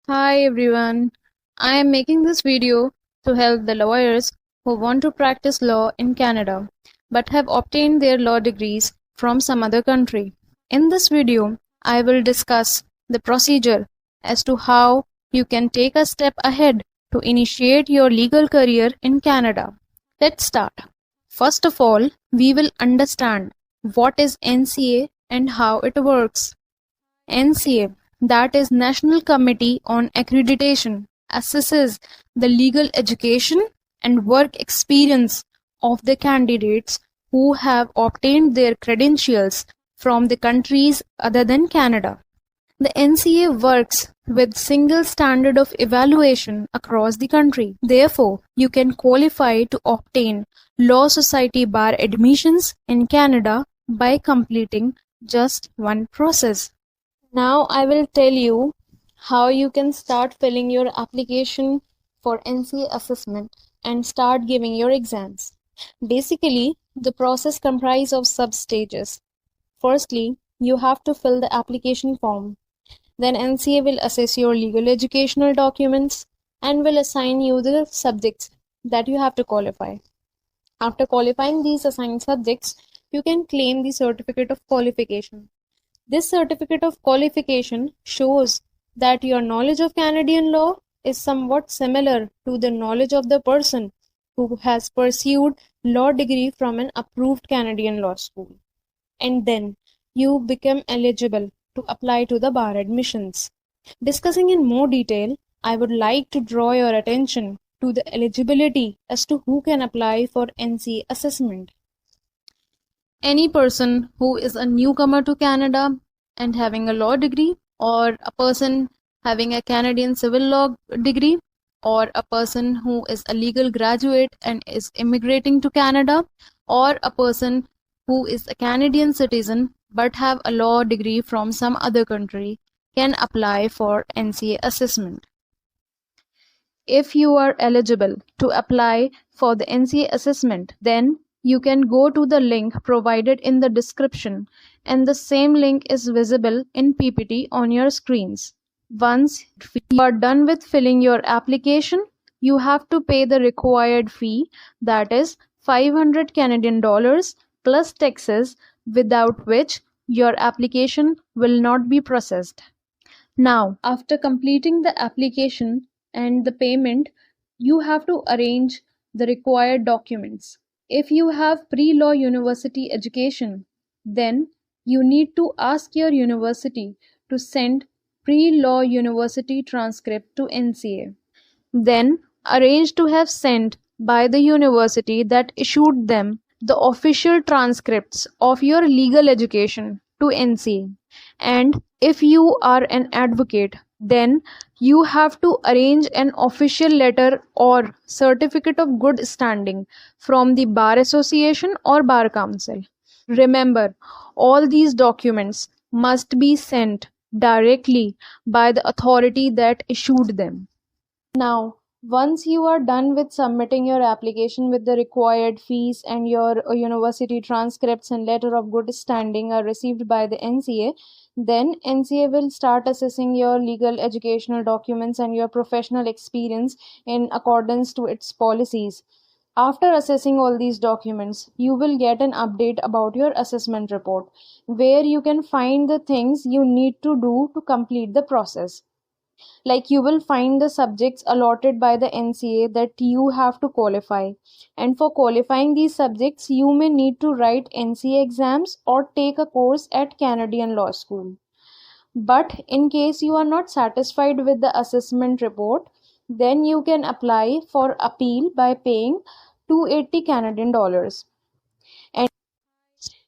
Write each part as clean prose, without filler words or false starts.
Hi everyone. I am making this video to help the lawyers who want to practice law in Canada but have obtained their law degrees from some other country. In this video, I will discuss the procedure as to how you can take a step ahead to initiate your legal career in Canada. Let's start. First of all, we will understand what is NCA and how it works. NCA, that is National Committee on Accreditation, assesses the legal education and work experience of the candidates who have obtained their credentials from the countries other than Canada. The NCA works with single standard of evaluation across the country. Therefore, you can qualify to obtain Law Society bar admissions in Canada by completing just one process. Now I will tell you how you can start filling your application for NCA assessment and start giving your exams. Basically, the process comprises of sub-stages. Firstly, you have to fill the application form. Then NCA will assess your legal educational documents and will assign you the subjects that you have to qualify. After qualifying these assigned subjects, you can claim the certificate of qualification. This certificate of qualification shows that your knowledge of Canadian law is somewhat similar to the knowledge of the person who has pursued law degree from an approved Canadian law school. And then you become eligible to apply to the bar admissions. Discussing in more detail, I would like to draw your attention to the eligibility as to who can apply for NCA assessment. Any person who is a newcomer to Canada and having a law degree, or a person having a Canadian civil law degree, or a person who is a legal graduate and is immigrating to Canada, or a person who is a Canadian citizen but have a law degree from some other country can apply for NCA assessment. If you are eligible to apply for the NCA assessment, then you can go to the link provided in the description, and the same link is visible in PPT on your screens. Once you are done with filling your application, you have to pay the required fee, that is 500 Canadian dollars plus taxes, without which your application will not be processed. Now, after completing the application and the payment, you have to arrange the required documents. If you have pre-law university education, then you need to ask your university to send pre-law university transcript to NCA. Then arrange to have sent by the university that issued them the official transcripts of your legal education to NCA. And if you are an advocate, then you have to arrange an official letter or certificate of good standing from the Bar Association or Bar Council. Remember, all these documents must be sent directly by the authority that issued them. Now, once you are done with submitting your application with the required fees and your university transcripts and letter of good standing are received by the NCA, then NCA will start assessing your legal educational documents and your professional experience in accordance to its policies. After assessing all these documents, you will get an update about your assessment report, where you can find the things you need to do to complete the process. Like, you will find the subjects allotted by the NCA that you have to qualify, and for qualifying these subjects you may need to write NCA exams or take a course at Canadian Law School. But in case you are not satisfied with the assessment report, then you can apply for appeal by paying 280 Canadian dollars.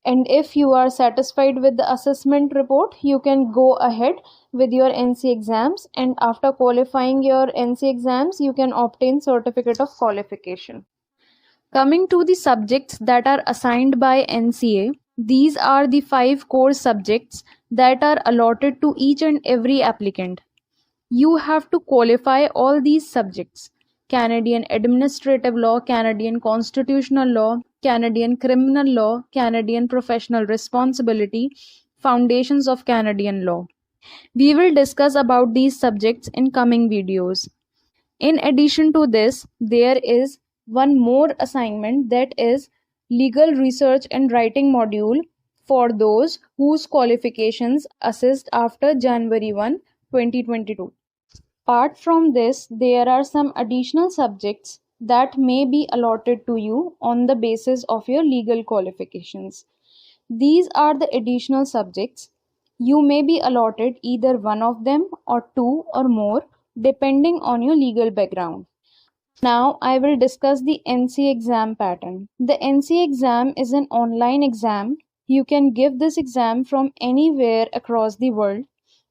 And if you are satisfied with the assessment report, you can go ahead with your NC exams, and after qualifying your NC exams, you can obtain certificate of qualification. Coming to the subjects that are assigned by NCA, these are the 5 core subjects that are allotted to each and every applicant. You have to qualify all these subjects: Canadian Administrative Law, Canadian Constitutional Law, Canadian Criminal Law, Canadian Professional Responsibility, Foundations of Canadian Law. We will discuss about these subjects in coming videos. In addition to this, there is one more assignment, that is legal research and writing module for those whose qualifications assessed after January 1, 2022. Apart from this, there are some additional subjects that may be allotted to you on the basis of your legal qualifications. These are the additional subjects. You may be allotted either one of them or two or more, depending on your legal background. Now I will discuss the NCA exam pattern. The NCA exam is an online exam. You can give this exam from anywhere across the world,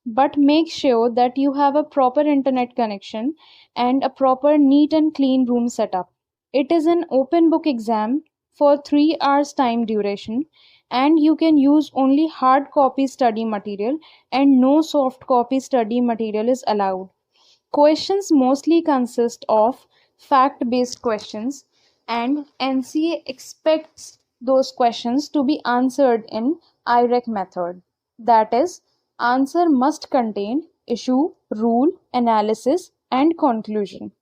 but make sure that you have a proper internet connection and a proper neat and clean room setup. It is an open book exam for 3 hours time duration, and you can use only hard copy study material and no soft copy study material is allowed. Questions mostly consist of fact-based questions, and NCA expects those questions to be answered in IREC method. That is, answer must contain issue, rule, analysis, and conclusion.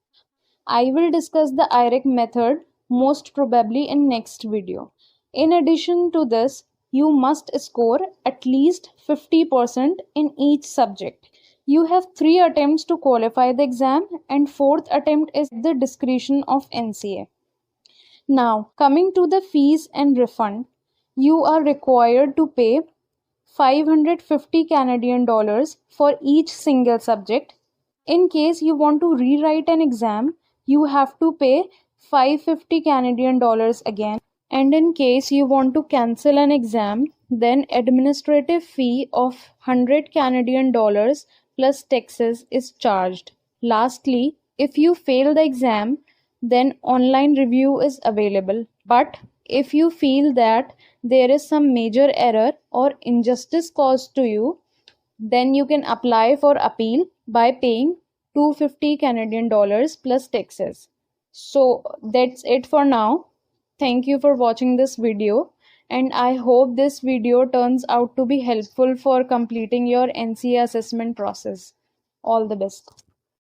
I will discuss the IREC method most probably in next video. In addition to this, you must score at least 50% in each subject. You have 3 attempts to qualify the exam, and fourth attempt is the discretion of NCA. Now, coming to the fees and refund, you are required to pay 550 Canadian dollars for each single subject. In case you want to rewrite an exam, you have to pay 550 Canadian dollars again. And in case you want to cancel an exam, then administrative fee of 100 Canadian dollars plus taxes is charged. Lastly, if you fail the exam, then online review is available. But if you feel that there is some major error or injustice caused to you, then you can apply for appeal by paying 250 Canadian dollars plus taxes. So that's it for now. Thank you for watching this video, and I hope this video turns out to be helpful for completing your NCA assessment process. All the best.